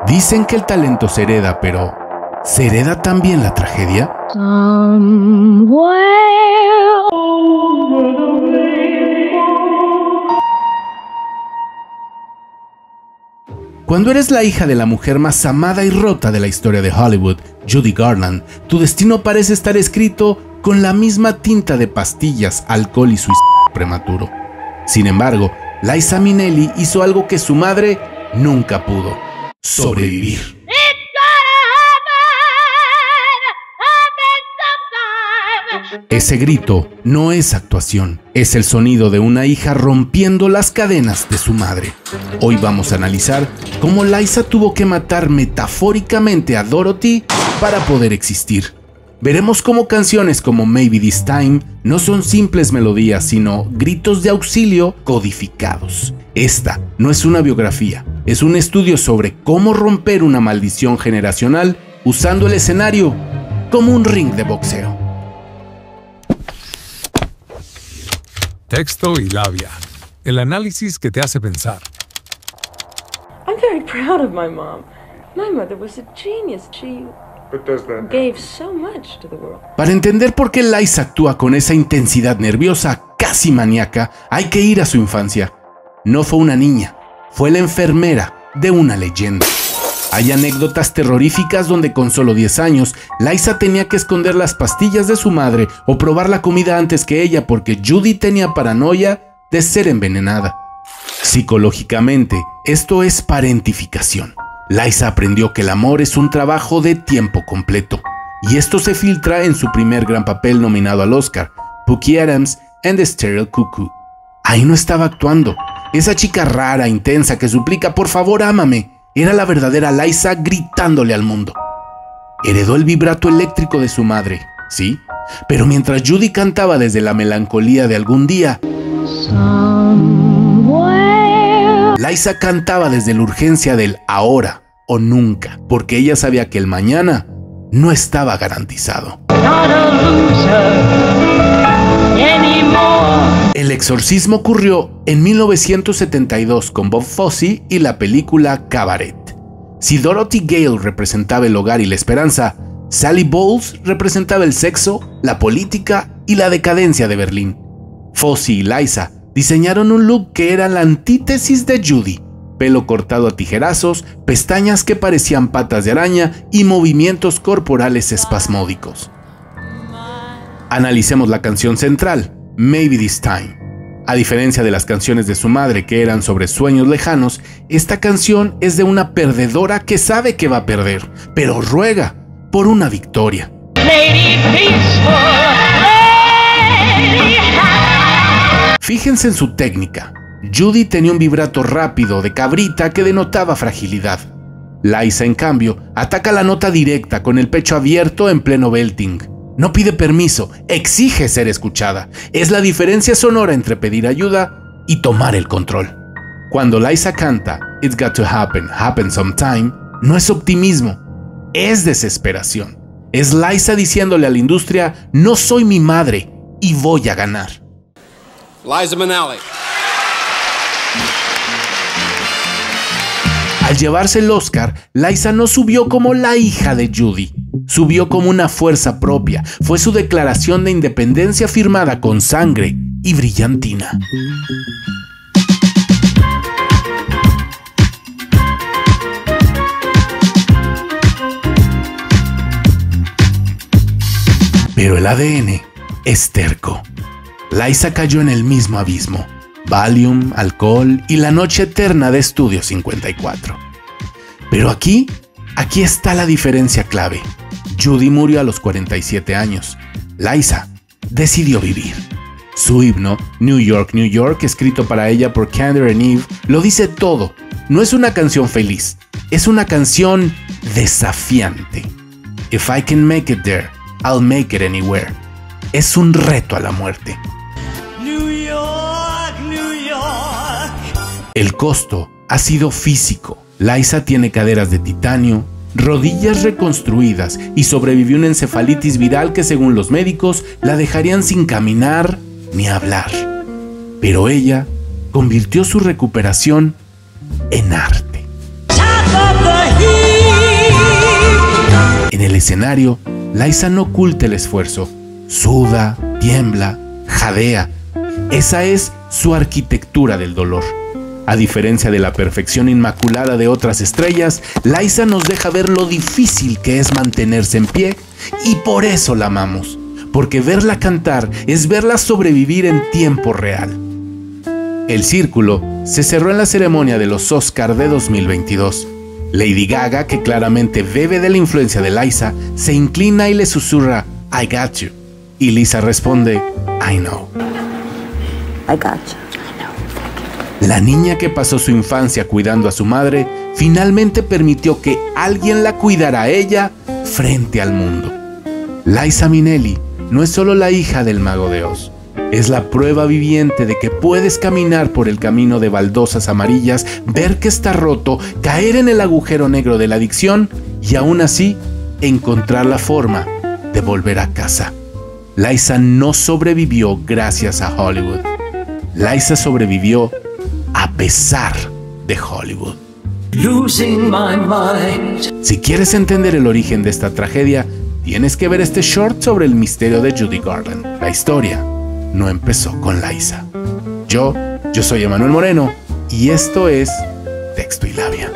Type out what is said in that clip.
Dicen que el talento se hereda, pero ¿se hereda también la tragedia? Cuando eres la hija de la mujer más amada y rota de la historia de Hollywood, Judy Garland, tu destino parece estar escrito con la misma tinta de pastillas, alcohol y suicidio prematuro. Sin embargo, Liza Minnelli hizo algo que su madre nunca pudo: sobrevivir. Ese grito no es actuación, es el sonido de una hija rompiendo las cadenas de su madre. Hoy vamos a analizar cómo Liza tuvo que matar metafóricamente a Dorothy para poder existir. Veremos cómo canciones como Maybe This Time no son simples melodías, sino gritos de auxilio codificados. Esta no es una biografía, es un estudio sobre cómo romper una maldición generacional usando el escenario como un ring de boxeo. Texto y labia. El análisis que te hace pensar. I'm very proud of my mom. My mother was a genius. She gave so much to the world. Para entender por qué Liza actúa con esa intensidad nerviosa, casi maníaca, hay que ir a su infancia. No fue una niña, fue la enfermera de una leyenda. Hay anécdotas terroríficas donde con solo 10 años, Liza tenía que esconder las pastillas de su madre o probar la comida antes que ella porque Judy tenía paranoia de ser envenenada. Psicológicamente, esto es parentificación. Liza aprendió que el amor es un trabajo de tiempo completo, y esto se filtra en su primer gran papel nominado al Oscar, Pookie Adams and the Sterile Cuckoo. Ahí no estaba actuando. Esa chica rara, intensa, que suplica "por favor, ámame", era la verdadera Liza gritándole al mundo. Heredó el vibrato eléctrico de su madre, sí, pero mientras Judy cantaba desde la melancolía de algún día, Liza cantaba desde la urgencia del ahora o nunca, porque ella sabía que el mañana no estaba garantizado. El exorcismo ocurrió en 1972 con Bob Fosse y la película Cabaret. Si Dorothy Gale representaba el hogar y la esperanza, Sally Bowles representaba el sexo, la política y la decadencia de Berlín. Fosse y Liza diseñaron un look que era la antítesis de Judy: pelo cortado a tijerazos, pestañas que parecían patas de araña y movimientos corporales espasmódicos. Analicemos la canción central, Maybe This Time. A diferencia de las canciones de su madre que eran sobre sueños lejanos, esta canción es de una perdedora que sabe que va a perder, pero ruega por una victoria. Fíjense en su técnica. Judy tenía un vibrato rápido de cabrita que denotaba fragilidad. Liza, en cambio, ataca la nota directa con el pecho abierto en pleno belting. No pide permiso, exige ser escuchada. Es la diferencia sonora entre pedir ayuda y tomar el control. Cuando Liza canta It's Got to Happen, Happen Sometime, no es optimismo, es desesperación. Es Liza diciéndole a la industria: no soy mi madre y voy a ganar. Liza Minnelli. Al llevarse el Oscar, Liza no subió como la hija de Judy. Subió como una fuerza propia. Fue su declaración de independencia firmada con sangre y brillantina. Pero el ADN es terco. Liza cayó en el mismo abismo: Valium, alcohol y la noche eterna de Estudio 54. Pero aquí está la diferencia clave. Judy murió a los 47 años. Liza decidió vivir. Su himno, New York, New York, escrito para ella por Kander and Eve, lo dice todo. No es una canción feliz, es una canción desafiante. If I can make it there, I'll make it anywhere. Es un reto a la muerte. New York, New York. El costo ha sido físico. Liza tiene caderas de titanio, rodillas reconstruidas y sobrevivió a una encefalitis viral que, según los médicos, la dejarían sin caminar ni hablar. Pero ella convirtió su recuperación en arte. Top of the hill. escenario, Liza no oculta el esfuerzo. Suda, tiembla, jadea. Esa es su arquitectura del dolor. A diferencia de la perfección inmaculada de otras estrellas, Liza nos deja ver lo difícil que es mantenerse en pie, y por eso la amamos, porque verla cantar es verla sobrevivir en tiempo real. El círculo se cerró en la ceremonia de los Oscar de 2022. Lady Gaga, que claramente bebe de la influencia de Liza, se inclina y le susurra "I got you", y Liza responde "I know". I got you. La niña que pasó su infancia cuidando a su madre, finalmente permitió que alguien la cuidara a ella frente al mundo. Liza Minnelli no es solo la hija del Mago de Oz, es la prueba viviente de que puedes caminar por el camino de baldosas amarillas, ver que está roto, caer en el agujero negro de la adicción y aún así encontrar la forma de volver a casa. Liza no sobrevivió gracias a Hollywood. Liza sobrevivió a pesar de Hollywood. Losing my mind. Si quieres entender el origen de esta tragedia, tienes que ver este short sobre el misterio de Judy Garland. La historia no empezó con Liza. Yo soy Emanuel Moreno y esto es Texto y Labia.